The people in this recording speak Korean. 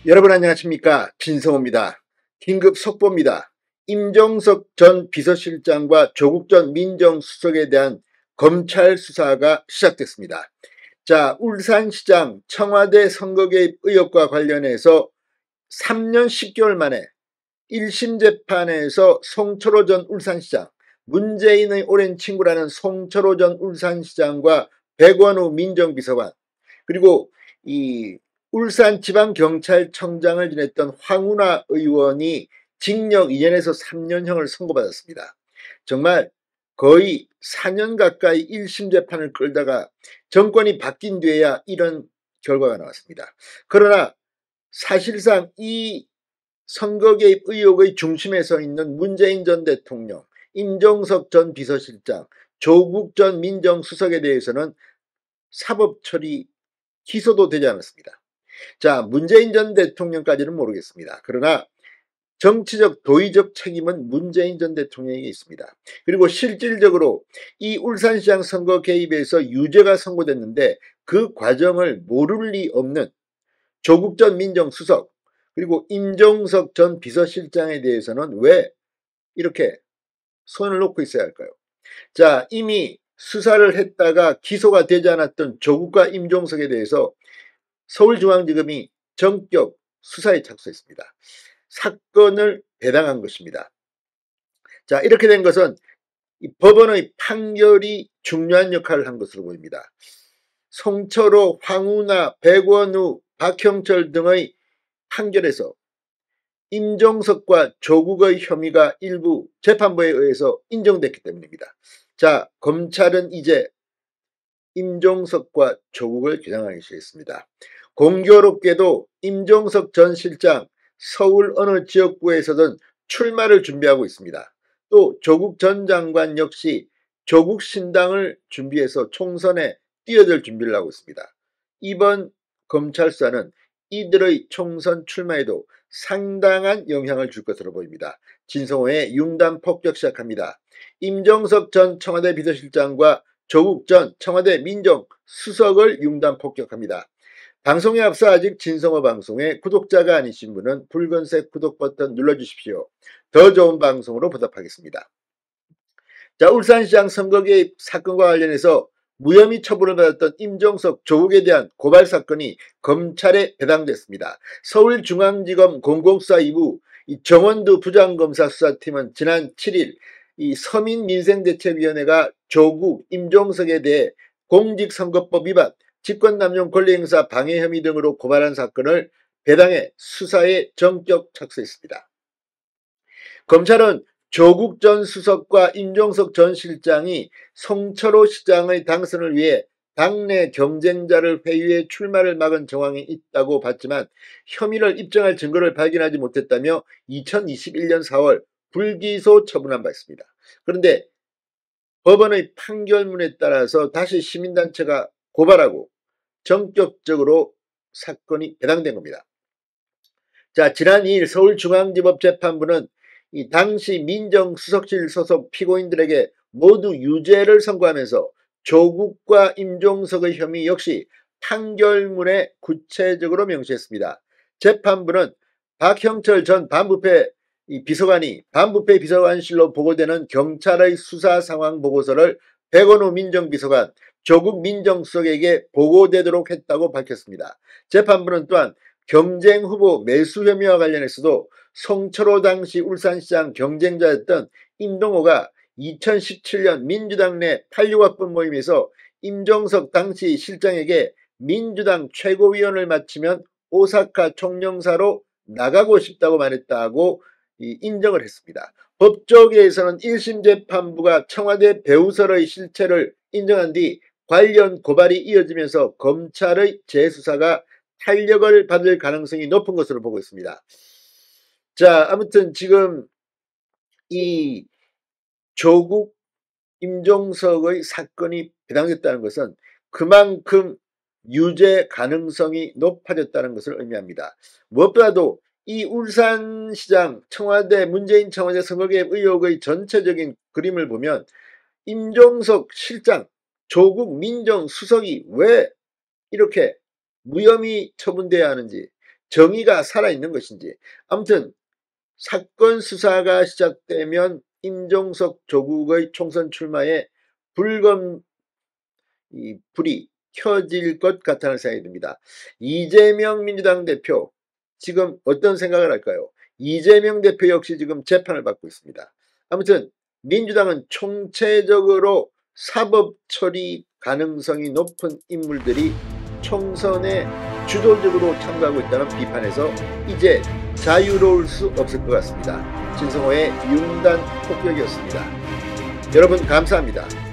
여러분 안녕하십니까? 진성호입니다. 긴급 속보입니다. 임종석 전 비서실장과 조국 전 민정수석에 대한 검찰 수사가 시작됐습니다. 자, 울산시장 청와대 선거 개입 의혹과 관련해서 3년 10개월 만에 1심 재판에서 송철호 전 울산시장, 문재인의 오랜 친구라는 송철호 전 울산시장과 백원우 민정비서관, 그리고 이 울산지방경찰청장을 지냈던 황운하 의원이 징역 2년에서 3년형을 선고받았습니다. 정말 거의 4년 가까이 1심 재판을 끌다가 정권이 바뀐 뒤에야 이런 결과가 나왔습니다. 그러나 사실상 이 선거 개입 의혹의 중심에 서 있는 문재인 전 대통령, 임종석 전 비서실장, 조국 전 민정수석에 대해서는 사법 처리 기소도 되지 않았습니다. 자, 문재인 전 대통령까지는 모르겠습니다. 그러나 정치적 도의적 책임은 문재인 전 대통령에게 있습니다. 그리고 실질적으로 이 울산시장 선거 개입에서 유죄가 선고됐는데 그 과정을 모를 리 없는 조국 전 민정수석, 그리고 임종석 전 비서실장에 대해서는 왜 이렇게 손을 놓고 있어야 할까요? 자, 이미 수사를 했다가 기소가 되지 않았던 조국과 임종석에 대해서 서울중앙지검이 전격 수사에 착수했습니다. 사건을 배당한 것입니다. 자, 이렇게 된 것은 이 법원의 판결이 중요한 역할을 한 것으로 보입니다. 송철호, 황운하, 백원우, 박형철 등의 판결에서 임종석과 조국의 혐의가 일부 재판부에 의해서 인정됐기 때문입니다. 자, 검찰은 이제 임종석과 조국을 겨냥하기 시작했습니다. 공교롭게도 임종석 전 실장 서울 어느 지역구에서든 출마를 준비하고 있습니다. 또 조국 전 장관 역시 조국 신당을 준비해서 총선에 뛰어들 준비를 하고 있습니다. 이번 검찰 수사는 이들의 총선 출마에도 상당한 영향을 줄 것으로 보입니다. 진성호의 융단 폭격 시작합니다. 임종석 전 청와대 비서실장과 조국 전 청와대 민정수석을 융단 폭격합니다. 방송에 앞서 아직 진성호 방송의 구독자가 아니신 분은 붉은색 구독 버튼 눌러주십시오. 더 좋은 방송으로 보답하겠습니다. 자, 울산시장 선거 개입 사건과 관련해서 무혐의 처분을 받았던 임종석, 조국에 대한 고발 사건이 검찰에 배당됐습니다. 서울중앙지검 공공수사 2부 정원두 부장검사 수사팀은 지난 7일 이 서민민생대책위원회가 조국, 임종석에 대해 공직선거법 위반, 직권남용 권리행사 방해 혐의 등으로 고발한 사건을 배당해 수사에 전격 착수했습니다. 검찰은 조국 전 수석과 임종석 전 실장이 송철호 시장의 당선을 위해 당내 경쟁자를 회유해 출마를 막은 정황이 있다고 봤지만 혐의를 입증할 증거를 발견하지 못했다며 2021년 4월 불기소 처분한 바 있습니다. 그런데 법원의 판결문에 따라서 다시 시민단체가 고발하고 전격적으로 사건이 배당된 겁니다. 자, 지난 2일 서울중앙지법 재판부는 이 당시 민정수석실 소속 피고인들에게 모두 유죄를 선고하면서 조국과 임종석의 혐의 역시 판결문에 구체적으로 명시했습니다. 재판부는 박형철 전 반부패 비서관이 반부패 비서관실로 보고되는 경찰의 수사 상황 보고서를 백원우 민정비서관, 조국 민정수석에게 보고되도록 했다고 밝혔습니다. 재판부는 또한 경쟁 후보 매수 혐의와 관련해서도 송철호 당시 울산시장 경쟁자였던 임동호가 2017년 민주당 내 86학번 모임에서 임종석 당시 실장에게 민주당 최고위원을 마치면 오사카 총영사로 나가고 싶다고 말했다고 인정을 했습니다. 법조계에서는 1심 재판부가 청와대 배우설의 실체를 인정한 뒤 관련 고발이 이어지면서 검찰의 재수사가 탄력을 받을 가능성이 높은 것으로 보고 있습니다. 자, 아무튼 지금 이 조국, 임종석의 사건이 배당됐다는 것은 그만큼 유죄 가능성이 높아졌다는 것을 의미합니다. 무엇보다도 이 울산시장 청와대 문재인 청와대 선거개입 의혹의 전체적인 그림을 보면 임종석 실장, 조국 민정수석이 왜 이렇게 무혐의 처분돼야 하는지, 정의가 살아있는 것인지. 아무튼 사건 수사가 시작되면 임종석 조국의 총선 출마에 불이 켜질 것 같다는 생각이 듭니다. 이재명 민주당 대표 지금 어떤 생각을 할까요? 이재명 대표 역시 지금 재판을 받고 있습니다. 아무튼 민주당은 총체적으로 사법 처리 가능성이 높은 인물들이 총선에 주도적으로 참가하고 있다는 비판에서 이제 자유로울 수 없을 것 같습니다. 진성호의 융단 폭격이었습니다. 여러분 감사합니다.